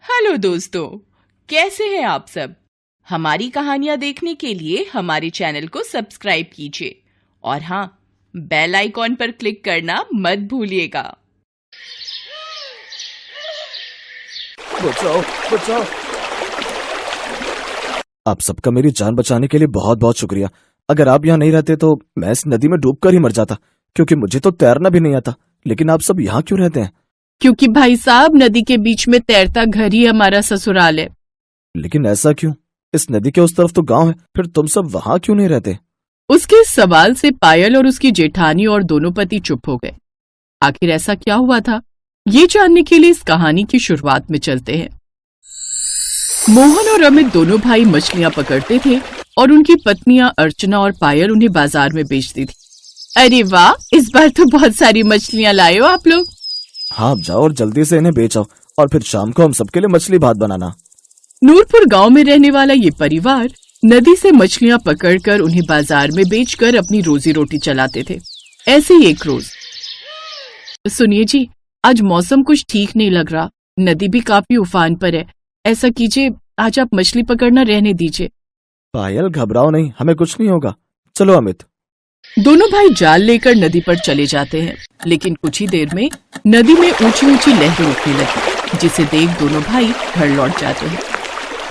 Hello दोस्तों, कैसे हैं आप सब। हमारी कहानियां देखने के लिए हमारे चैनल को सब्सक्राइब कीजिए और हाँ, बेल आइकॉन पर क्लिक करना मत भूलिएगा। बचाओ बचाओ। आप सबका मेरी जान बचाने के लिए बहुत बहुत शुक्रिया। अगर आप यहाँ नहीं रहते तो मैं इस नदी में डूबकर ही मर जाता, क्योंकि मुझे तो तैरना भी नहीं आता। लेकिन आप सब यहाँ क्यों रहते हैं? क्योंकि भाई साहब, नदी के बीच में तैरता घर ही हमारा ससुराल है। लेकिन ऐसा क्यों? इस नदी के उस तरफ तो गांव है, फिर तुम सब वहाँ क्यों नहीं रहते? उसके इस सवाल से पायल और उसकी जेठानी और दोनों पति चुप हो गए। आखिर ऐसा क्या हुआ था, ये जानने के लिए इस कहानी की शुरुआत में चलते हैं। मोहन और अमित दोनों भाई मछलियां पकड़ते थे और उनकी पत्नियां अर्चना और पायल उन्हें बाजार में बेचती थी। अरे वाह, इस बार तो बहुत सारी मछलियां लाए हो आप लोग। हाँ, जाओ और जल्दी से इन्हें बेच आओ और फिर शाम को हम सबके लिए मछली भात बनाना। नूरपुर गांव में रहने वाला ये परिवार नदी से मछलियां पकड़कर उन्हें बाजार में बेचकर अपनी रोजी रोटी चलाते थे। ऐसे ही एक रोज, सुनिए जी, आज मौसम कुछ ठीक नहीं लग रहा, नदी भी काफी उफान पर है। ऐसा कीजिए, आज आप मछली पकड़ना रहने दीजिए। पायल, घबराओ नहीं, हमें कुछ नहीं होगा। चलो अमित। दोनों भाई जाल लेकर नदी पर चले जाते हैं, लेकिन कुछ ही देर में नदी में ऊंची ऊंची लहरें उठने लगी, जिसे देख दोनों भाई घर लौट जाते हैं।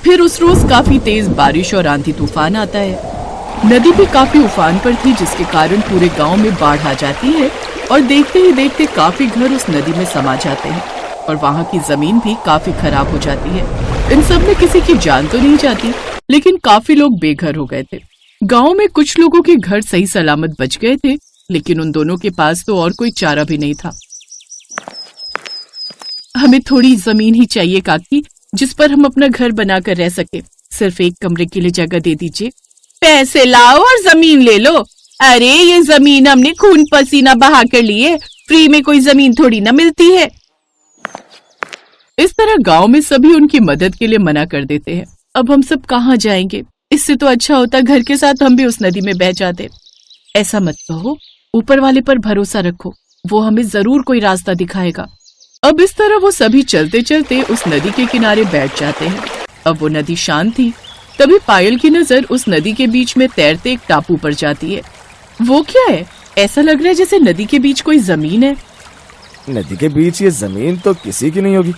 फिर उस रोज काफी तेज बारिश और आंधी तूफान आता है। नदी भी काफी उफान पर थी, जिसके कारण पूरे गांव में बाढ़ आ जाती है और देखते ही देखते काफी घर उस नदी में समा जाते हैं और वहाँ की जमीन भी काफी खराब हो जाती है। इन सब में किसी की जान तो नहीं जाती, लेकिन काफी लोग बेघर हो गए थे। गांव में कुछ लोगों के घर सही सलामत बच गए थे, लेकिन उन दोनों के पास तो और कोई चारा भी नहीं था। हमें थोड़ी जमीन ही चाहिए काकी, जिस पर हम अपना घर बनाकर रह सके। सिर्फ एक कमरे के लिए जगह दे दीजिए। पैसे लाओ और जमीन ले लो। अरे ये जमीन हमने खून पसीना बहा कर ली है, फ्री में कोई जमीन थोड़ी ना मिलती है। इस तरह गांव में सभी उनकी मदद के लिए मना कर देते हैं। अब हम सब कहाँ जाएंगे? इससे तो अच्छा होता घर के साथ हम भी उस नदी में बह जाते। ऐसा मत कहो, ऊपर वाले पर भरोसा रखो, वो हमें जरूर कोई रास्ता दिखाएगा। अब इस तरह वो सभी चलते चलते उस नदी के किनारे बैठ जाते हैं। अब वो नदी शांत थी। तभी पायल की नजर उस नदी के बीच में तैरते एक टापू पर जाती है। वो क्या है? ऐसा लग रहा है जैसे नदी के बीच कोई जमीन है। नदी के बीच ये जमीन तो किसी की नहीं होगी।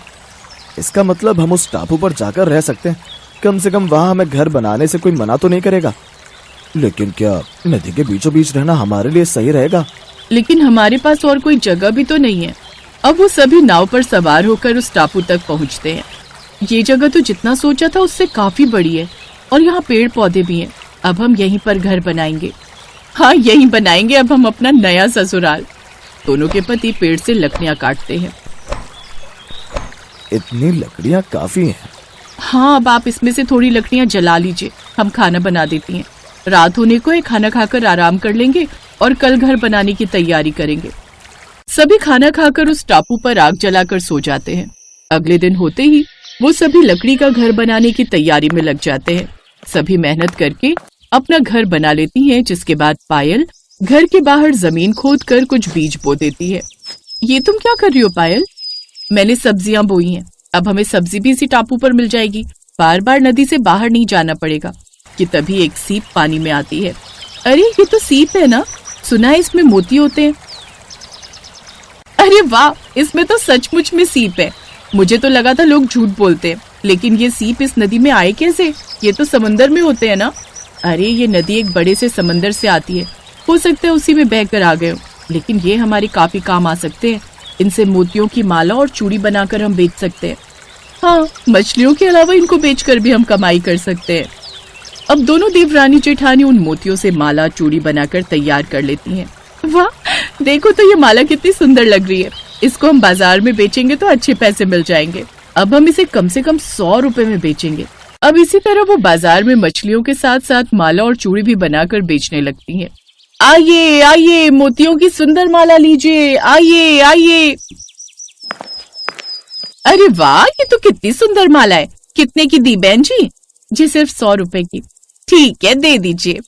इसका मतलब हम उस टापू पर जाकर रह सकते हैं। कम से कम वहाँ हमें घर बनाने से कोई मना तो नहीं करेगा। लेकिन क्या नदी के बीचों बीच रहना हमारे लिए सही रहेगा? लेकिन हमारे पास और कोई जगह भी तो नहीं है। अब वो सभी नाव पर सवार होकर उस टापू तक पहुँचते हैं। ये जगह तो जितना सोचा था उससे काफी बड़ी है और यहाँ पेड़ पौधे भी हैं। अब हम यहीं पर घर बनाएंगे। हाँ, यहीं बनाएंगे अब हम अपना नया ससुराल। दोनों के पति पेड़ से लकड़ियाँ काटते हैं। इतनी लकड़ियाँ काफी हैं। हाँ, अब आप इसमें से थोड़ी लकड़ियाँ जला लीजिए, हम खाना बना देती हैं। रात होने को खाना खाकर आराम कर लेंगे और कल घर बनाने की तैयारी करेंगे। सभी खाना खाकर उस टापू पर आग जलाकर सो जाते हैं। अगले दिन होते ही वो सभी लकड़ी का घर बनाने की तैयारी में लग जाते हैं। सभी मेहनत करके अपना घर बना लेती हैं, जिसके बाद पायल घर के बाहर जमीन खोदकर कुछ बीज बो देती है। ये तुम क्या कर रही हो पायल? मैंने सब्जियां बोई हैं, अब हमें सब्जी भी इसी टापू पर मिल जाएगी। बार बार नदी से बाहर नहीं जाना पड़ेगा। कि तभी एक सीप पानी में आती है। अरे ये तो सीप है ना, सुना है इसमें मोती होते हैं। अरे वाह, इसमें तो सचमुच में सीप है। मुझे तो लगा था लोग झूठ बोलते हैं, लेकिन ये सीप इस नदी में आए कैसे? ये तो समंदर में होते हैं ना। अरे ये नदी एक बड़े से समंदर से आती है, हो सकता है उसी में बहकर आ गए हो, लेकिन ये हमारे काफी काम आ सकते हैं। इनसे मोतियों की माला और चूड़ी बनाकर हम बेच सकते हैं। हाँ, मछलियों के अलावा इनको बेचकर भी हम कमाई कर सकते हैं। अब दोनों देवरानी जेठानी उन मोतियों से माला चूड़ी बनाकर तैयार कर लेती हैं। वाह, देखो तो ये माला कितनी सुंदर लग रही है। इसको हम बाजार में बेचेंगे तो अच्छे पैसे मिल जाएंगे। अब हम इसे कम से कम 100 रुपए में बेचेंगे। अब इसी तरह वो बाजार में मछलियों के साथ साथ माला और चूड़ी भी बनाकर बेचने लगती हैं। आइए आइए, मोतियों की सुंदर माला लीजिए, आइए आइए। अरे वाह, ये तो कितनी सुंदर माला है। कितने की दी बहन जी? जी सिर्फ 100 रुपए की। ठीक है, दे दीजिए।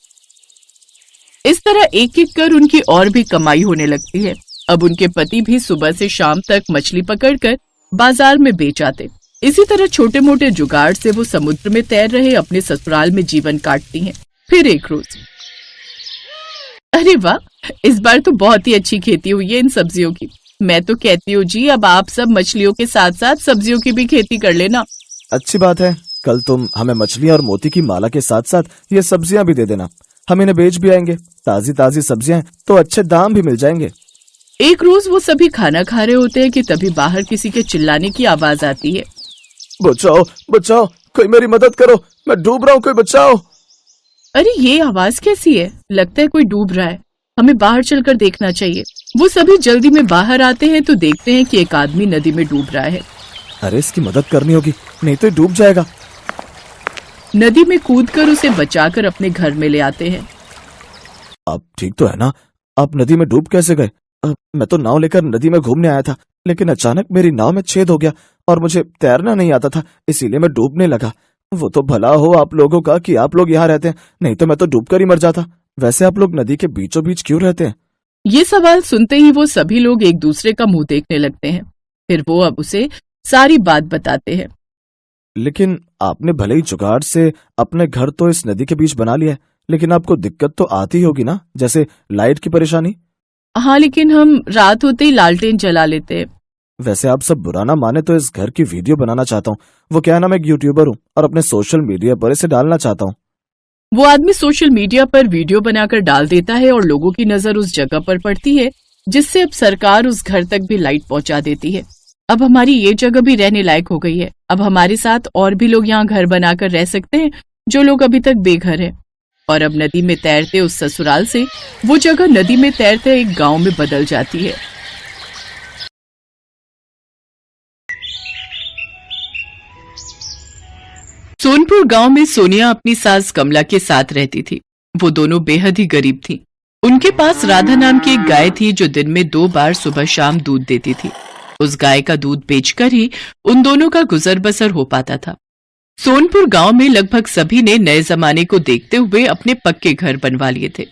इस तरह एक एक कर उनकी और भी कमाई होने लगती है। अब उनके पति भी सुबह से शाम तक मछली पकड़कर बाजार में बेच आते इसी तरह छोटे मोटे जुगाड़ से वो समुद्र में तैर रहे अपने ससुराल में जीवन काटती हैं। फिर एक रोज, अरे वाह, इस बार तो बहुत ही अच्छी खेती हुई है इन सब्जियों की। मैं तो कहती हूँ जी, अब आप सब मछलियों के साथ साथ सब्जियों की भी खेती कर लेना। अच्छी बात है, कल तुम हमें मछलियाँ और मोती की माला के साथ साथ ये सब्जियाँ भी दे देना, हम इन्हें बेच भी आएंगे। ताजी ताजी सब्जियाँ तो अच्छे दाम भी मिल जाएंगे। एक रोज वो सभी खाना खा रहे होते हैं कि तभी बाहर किसी के चिल्लाने की आवाज आती है। बचाओ बचाओ, कोई मेरी मदद करो, मैं डूब रहा हूँ, कोई बचाओ। अरे ये आवाज कैसी है? लगता है कोई डूब रहा है, हमें बाहर चलकर देखना चाहिए। वो सभी जल्दी में बाहर आते हैं तो देखते हैं कि एक आदमी नदी में डूब रहा है। अरे इसकी मदद करनी होगी, नहीं तो डूब जाएगा। नदी में कूदकर उसे बचाकर अपने घर में ले आते हैं। आप ठीक तो है ना? आप नदी में डूब कैसे गए? मैं तो नाव लेकर नदी में घूमने आया था, लेकिन अचानक मेरी नाव में छेद हो गया और मुझे तैरना नहीं आता था, इसीलिए मैं डूबने लगा। वो तो भला हो आप लोगों का कि आप लोग यहाँ रहते हैं, नहीं तो मैं तो डूबकर ही मर जाता। वैसे आप लोग नदी के बीचों बीच क्यों रहते हैं? ये सवाल सुनते ही वो सभी लोग एक दूसरे का मुंह देखने लगते हैं। फिर वो अब उसे सारी बात बताते हैं। लेकिन आपने भले ही जुगाड़ से अपने घर तो इस नदी के बीच बना लिया है, लेकिन आपको दिक्कत तो आती होगी ना, जैसे लाइट की परेशानी। हाँ, लेकिन हम रात होते ही लालटेन जला लेते हैं। वैसे आप सब बुरा ना माने तो इस घर की वीडियो बनाना चाहता हूँ। वो क्या है ना, मैं एक यूट्यूबर हूँ और अपने सोशल मीडिया पर इसे डालना चाहता हूँ। वो आदमी सोशल मीडिया पर वीडियो बनाकर डाल देता है और लोगों की नजर उस जगह पर पड़ती है, जिससे अब सरकार उस घर तक भी लाइट पहुंचा देती है। अब हमारी ये जगह भी रहने लायक हो गई है। अब हमारे साथ और भी लोग यहाँ घर बनाकर रह सकते हैं जो लोग अभी तक बेघर हैं। और अब नदी में तैरते उस ससुराल से वो जगह नदी में तैरते एक गांव में बदल जाती है। सोनपुर गांव में सोनिया अपनी सास कमला के साथ रहती थी। वो दोनों बेहद ही गरीब थीं। उनके पास राधा नाम की एक गाय थी जो दिन में 2 बार सुबह शाम दूध देती थी। उस गाय का दूध बेचकर ही उन दोनों का गुजर बसर हो पाता था। सोनपुर गांव में लगभग सभी ने नए जमाने को देखते हुए अपने पक्के घर बनवा लिए थे,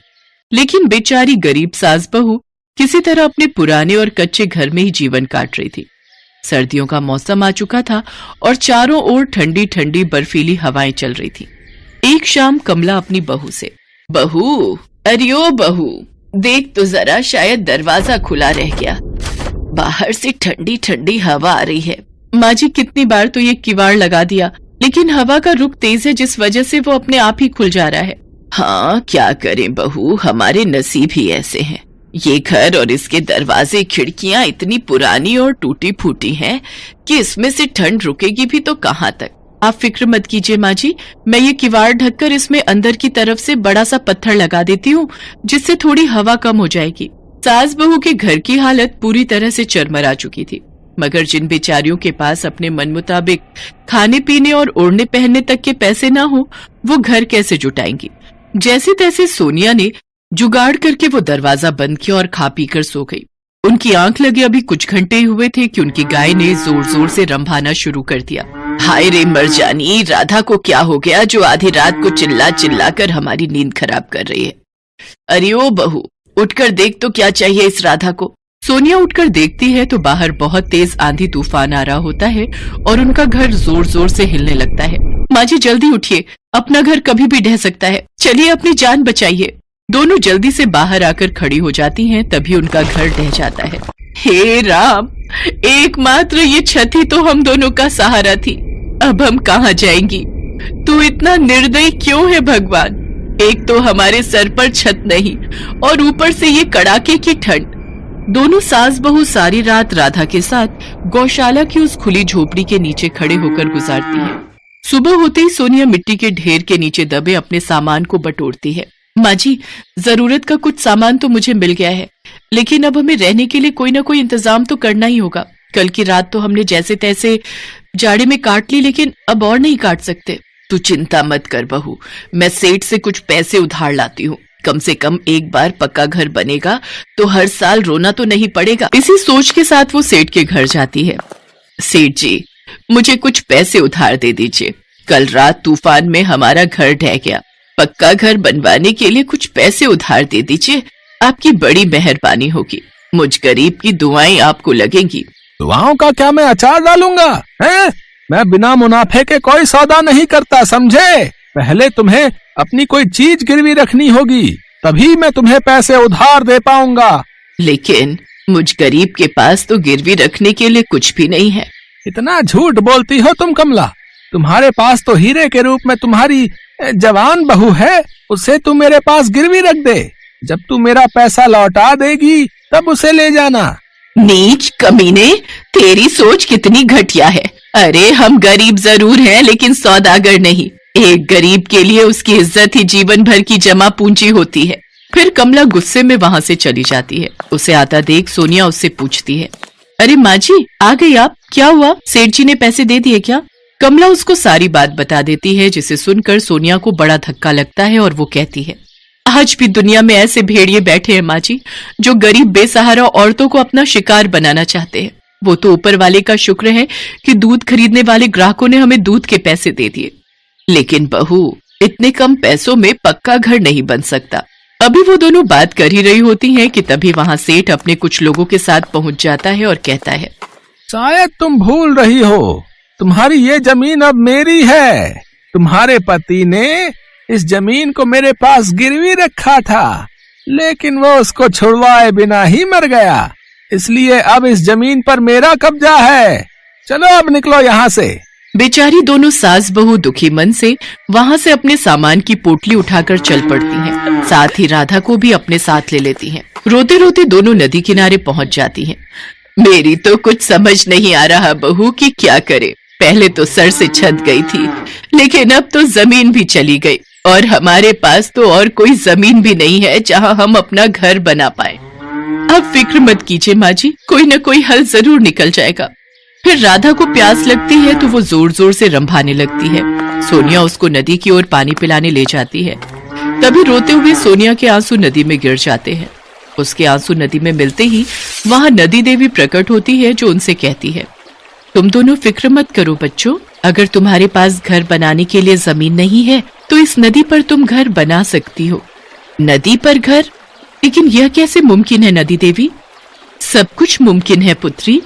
लेकिन बेचारी गरीब सास बहू किसी तरह अपने पुराने और कच्चे घर में ही जीवन काट रही थी। सर्दियों का मौसम आ चुका था और चारों ओर ठंडी ठंडी बर्फीली हवाएं चल रही थी। एक शाम कमला अपनी बहू से, बहू, अरे ओ बहू, देख तो जरा, शायद दरवाजा खुला रह गया, बाहर से ठंडी ठंडी हवा आ रही है। माँ जी कितनी बार तो ये किवाड़ लगा दिया, लेकिन हवा का रुख तेज है जिस वजह से वो अपने आप ही खुल जा रहा है। हाँ, क्या करें बहू, हमारे नसीब ही ऐसे हैं। ये घर और इसके दरवाजे खिड़कियां इतनी पुरानी और टूटी फूटी हैं कि इसमें से ठंड रुकेगी भी तो कहाँ तक। आप फिक्र मत कीजिए माँ जी, मैं ये किवाड़ ढककर इसमें अंदर की तरफ से बड़ा सा पत्थर लगा देती हूँ, जिससे थोड़ी हवा कम हो जाएगी। सास बहू के घर की हालत पूरी तरह से चरमरा चुकी थी, मगर जिन बेचारियों के पास अपने मन मुताबिक खाने पीने और ओढ़ने पहनने तक के पैसे ना हो, वो घर कैसे जुटाएंगी। जैसे तैसे सोनिया ने जुगाड़ करके वो दरवाजा बंद किया और खा पी कर सो गई। उनकी आंख लगे अभी कुछ घंटे हुए थे कि उनकी गाय ने जोर जोर से रंभाना शुरू कर दिया। हाय रे मरजानी, राधा को क्या हो गया जो आधी रात को चिल्ला चिल्ला कर हमारी नींद खराब कर रही है। अरे ओ बहू, उठकर देख तो क्या चाहिए इस राधा को। सोनिया उठकर देखती है तो बाहर बहुत तेज आंधी तूफान आ रहा होता है और उनका घर जोर जोर से हिलने लगता है। माँ जी जल्दी उठिए, अपना घर कभी भी ढह सकता है, चलिए अपनी जान बचाइए। दोनों जल्दी से बाहर आकर खड़ी हो जाती हैं, तभी उनका घर ढह जाता है। हे राम, एकमात्र ये छत ही तो हम दोनों का सहारा थी, अब हम कहाँ जाएंगी। तू इतना निर्दयी क्यों है भगवान। एक तो हमारे सर पर छत नहीं और ऊपर से ये कड़ाके की ठंड। दोनों सास बहू सारी रात राधा के साथ गौशाला की उस खुली झोपड़ी के नीचे खड़े होकर गुजारती हैं। सुबह होते ही सोनिया मिट्टी के ढेर के नीचे दबे अपने सामान को बटोरती है। माँ जी, जरूरत का कुछ सामान तो मुझे मिल गया है, लेकिन अब हमें रहने के लिए कोई ना कोई इंतजाम तो करना ही होगा। कल की रात तो हमने जैसे तैसे जाड़े में काट ली, लेकिन अब और नहीं काट सकते। तू चिंता मत कर बहू, मैं सेठ से कुछ पैसे उधार लाती हूँ। कम से कम एक बार पक्का घर बनेगा तो हर साल रोना तो नहीं पड़ेगा। इसी सोच के साथ वो सेठ के घर जाती है। सेठ जी, मुझे कुछ पैसे उधार दे दीजिए। कल रात तूफान में हमारा घर ढह गया, पक्का घर बनवाने के लिए कुछ पैसे उधार दे दीजिए, आपकी बड़ी मेहरबानी होगी। मुझ गरीब की दुआएं आपको लगेंगी। दुआओं का क्या मैं अचार डालूंगा हैं? मैं बिना मुनाफे के कोई सौदा नहीं करता, समझे? पहले तुम्हें अपनी कोई चीज गिरवी रखनी होगी, तभी मैं तुम्हें पैसे उधार दे पाऊंगा। लेकिन मुझ गरीब के पास तो गिरवी रखने के लिए कुछ भी नहीं है। इतना झूठ बोलती हो तुम कमला। तुम्हारे पास तो हीरे के रूप में तुम्हारी जवान बहू है, उसे तू मेरे पास गिरवी रख दे। जब तू मेरा पैसा लौटा देगी तब उसे ले जाना। नीच कमीने, तेरी सोच कितनी घटिया है। अरे हम गरीब जरूर हैं लेकिन सौदागर नहीं। एक गरीब के लिए उसकी इज्जत ही जीवन भर की जमा पूंजी होती है। फिर कमला गुस्से में वहां से चली जाती है। उसे आता देख सोनिया उससे पूछती है, अरे माँ जी आ गई आप? क्या हुआ, सेठ जी ने पैसे दे दिए क्या? कमला उसको सारी बात बता देती है, जिसे सुनकर सोनिया को बड़ा धक्का लगता है और वो कहती है, आज भी दुनिया में ऐसे भेड़िए बैठे हैं माँ जी, जो गरीब बेसहारा औरतों को अपना शिकार बनाना चाहते हैं। वो तो ऊपर वाले का शुक्र है कि दूध खरीदने वाले ग्राहकों ने हमें दूध के पैसे दे दिए, लेकिन बहू इतने कम पैसों में पक्का घर नहीं बन सकता। अभी वो दोनों बात कर ही रही होती हैं कि तभी वहां सेठ अपने कुछ लोगों के साथ पहुंच जाता है और कहता है, शायद तुम भूल रही हो, तुम्हारी ये जमीन अब मेरी है। तुम्हारे पति ने इस जमीन को मेरे पास गिरवी रखा था, लेकिन वो उसको छुड़वाए बिना ही मर गया, इसलिए अब इस जमीन पर मेरा कब्जा है। चलो अब निकलो यहाँ से। बेचारी दोनों सास बहू दुखी मन से वहां से अपने सामान की पोटली उठाकर चल पड़ती हैं। साथ ही राधा को भी अपने साथ ले लेती हैं। रोते रोते दोनों नदी किनारे पहुंच जाती हैं। मेरी तो कुछ समझ नहीं आ रहा बहू कि क्या करे। पहले तो सर से छत गई थी, लेकिन अब तो जमीन भी चली गई और हमारे पास तो और कोई जमीन भी नहीं है जहां हम अपना घर बना पाए। अब फिक्र मत कीजिए माँ जी, कोई न कोई हल जरूर निकल जाएगा। फिर राधा को प्यास लगती है तो वो जोर जोर से रंभाने लगती है। सोनिया उसको नदी की ओर पानी पिलाने ले जाती है। तभी रोते हुए सोनिया के आंसू नदी में गिर जाते हैं। उसके आंसू नदी में मिलते ही वहां नदी देवी प्रकट होती है, जो उनसे कहती है, तुम दोनों फिक्र मत करो बच्चों, अगर तुम्हारे पास घर बनाने के लिए जमीन नहीं है तो इस नदी पर तुम घर बना सकती हो। नदी पर घर? लेकिन यह कैसे मुमकिन है नदी देवी? सब कुछ मुमकिन है पुत्री।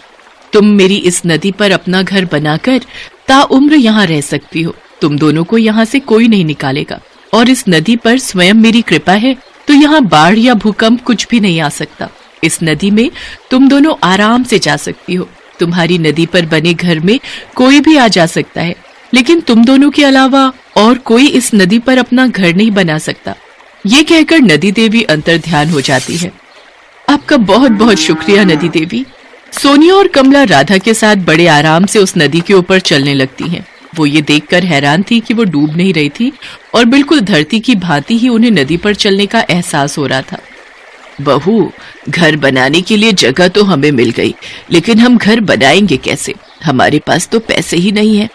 तुम मेरी इस नदी पर अपना घर बनाकर ताउम्र यहाँ रह सकती हो। तुम दोनों को यहाँ से कोई नहीं निकालेगा और इस नदी पर स्वयं मेरी कृपा है तो यहाँ बाढ़ या भूकंप कुछ भी नहीं आ सकता। इस नदी में तुम दोनों आराम से जा सकती हो। तुम्हारी नदी पर बने घर में कोई भी आ जा सकता है, लेकिन तुम दोनों के अलावा और कोई इस नदी पर अपना घर नहीं बना सकता। ये कहकर नदी देवी अंतर्ध्यान हो जाती है। आपका बहुत बहुत शुक्रिया नदी देवी। सोनिया और कमला राधा के साथ बड़े आराम से उस नदी के ऊपर चलने लगती हैं। वो ये देखकर हैरान थी कि वो डूब नहीं रही थी और बिल्कुल धरती की भांति ही उन्हें नदी पर चलने का एहसास हो रहा था। बहू, घर बनाने के लिए जगह तो हमें मिल गई, लेकिन हम घर बनाएंगे कैसे? हमारे पास तो पैसे ही नहीं है।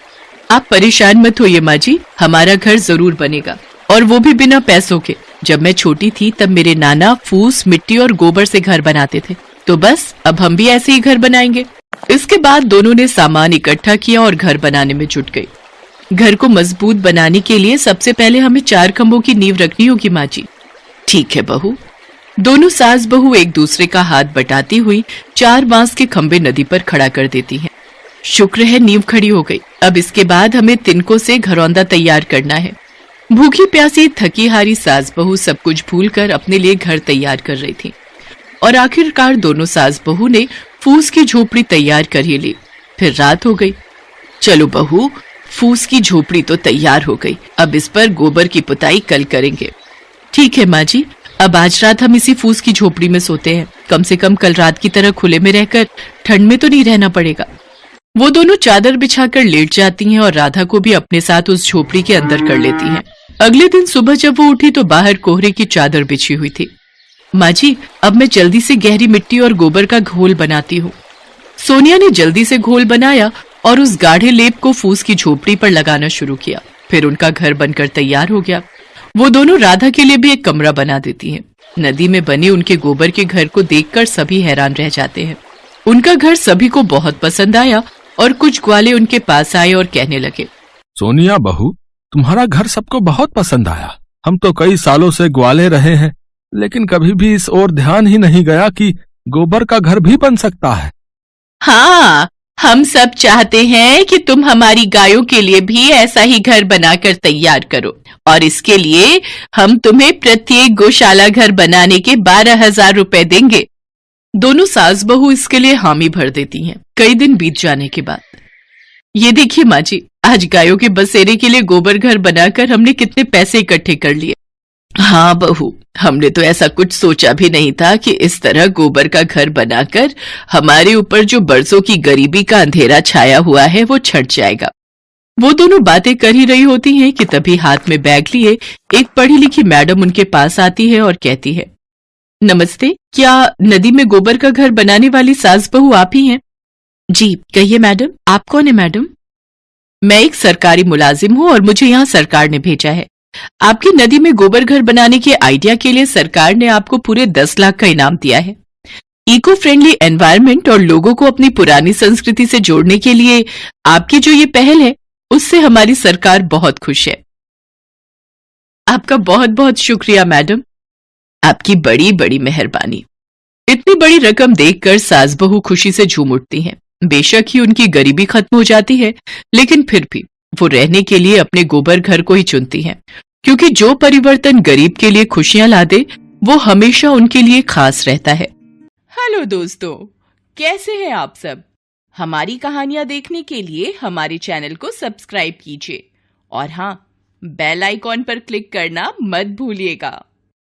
आप परेशान मत होइए माँ जी, हमारा घर जरूर बनेगा, और वो भी बिना पैसों के। जब मैं छोटी थी तब मेरे नाना फूस, मिट्टी और गोबर से घर बनाते थे, तो बस अब हम भी ऐसे ही घर बनाएंगे। इसके बाद दोनों ने सामान इकट्ठा किया और घर बनाने में जुट गए। घर को मजबूत बनाने के लिए सबसे पहले हमें 4 खंभों की नींव रखनी होगी माँ जी। ठीक है बहू। दोनों सास बहू एक दूसरे का हाथ बटाती हुई 4 बांस के खंभे नदी पर खड़ा कर देती हैं। शुक्र है नींव खड़ी हो गई। अब इसके बाद हमें तिनकों से घरौंदा तैयार करना है। भूखी प्यासी थकी हारी सास बहू सब कुछ भूलकर अपने लिए घर तैयार कर रही थी और आखिरकार दोनों सास बहू ने फूस की झोपड़ी तैयार कर ही ली। फिर रात हो गई। चलो बहू, फूस की झोपड़ी तो तैयार हो गई, अब इस पर गोबर की पुताई कल करेंगे। ठीक है माँ जी, अब आज रात हम इसी फूस की झोपड़ी में सोते हैं। कम से कम कल रात की तरह खुले में रहकर ठंड में तो नहीं रहना पड़ेगा। वो दोनों चादर बिछाकर लेट जाती हैं और राधा को भी अपने साथ उस झोपड़ी के अंदर कर लेती हैं। अगले दिन सुबह जब वो उठी तो बाहर कोहरे की चादर बिछी हुई थी। माँ जी, अब मैं जल्दी से गहरी मिट्टी और गोबर का घोल बनाती हूँ। सोनिया ने जल्दी से घोल बनाया और उस गाढ़े लेप को फूस की झोपड़ी पर लगाना शुरू किया। फिर उनका घर बनकर तैयार हो गया। वो दोनों राधा के लिए भी एक कमरा बना देती हैं। नदी में बने उनके गोबर के घर को देखकर सभी हैरान रह जाते हैं। उनका घर सभी को बहुत पसंद आया और कुछ ग्वाले उनके पास आए और कहने लगे, सोनिया बहू, तुम्हारा घर सबको बहुत पसंद आया। हम तो कई सालों से ग्वाले रहे हैं, लेकिन कभी भी इस ओर ध्यान ही नहीं गया कि गोबर का घर भी बन सकता है। हाँ, हम सब चाहते हैं कि तुम हमारी गायों के लिए भी ऐसा ही घर बनाकर तैयार करो और इसके लिए हम तुम्हें प्रत्येक गौशाला घर बनाने के 12,000 रुपए देंगे। दोनों सास बहू इसके लिए हामी भर देती हैं। कई दिन बीत जाने के बाद, ये देखिए माँ जी, आज गायों के बसेरे के लिए गोबर घर बनाकर हमने कितने पैसे इकट्ठे कर लिए। हाँ बहू, हमने तो ऐसा कुछ सोचा भी नहीं था कि इस तरह गोबर का घर बनाकर हमारे ऊपर जो बरसों की गरीबी का अंधेरा छाया हुआ है वो छट जाएगा। वो दोनों बातें कर ही रही होती हैं कि तभी हाथ में बैग लिए एक पढ़ी लिखी मैडम उनके पास आती है और कहती है, नमस्ते, क्या नदी में गोबर का घर बनाने वाली सास बहू आप ही हैं? जी कहिए मैडम, आप कौन है मैडम? मैं एक सरकारी मुलाजिम हूँ और मुझे यहाँ सरकार ने भेजा है। आपकी नदी में गोबर घर बनाने के आइडिया के लिए सरकार ने आपको पूरे 10 लाख का इनाम दिया है। इको फ्रेंडली एनवायरनमेंट और लोगों को अपनी पुरानी संस्कृति से जोड़ने के लिए आपकी जो ये पहल है उससे हमारी सरकार बहुत खुश है। आपका बहुत बहुत शुक्रिया मैडम, आपकी बड़ी बड़ी मेहरबानी। इतनी बड़ी रकम देखकर सास बहू खुशी से झूम उठती हैं। बेशक ही उनकी गरीबी खत्म हो जाती है, लेकिन फिर भी वो रहने के लिए अपने गोबर घर को ही चुनती हैं, क्योंकि जो परिवर्तन गरीब के लिए खुशियां ला दे वो हमेशा उनके लिए खास रहता है। हेलो दोस्तों, कैसे हैं आप सब? हमारी कहानियां देखने के लिए हमारे चैनल को सब्सक्राइब कीजिए और हाँ, बेल आइकॉन पर क्लिक करना मत भूलिएगा।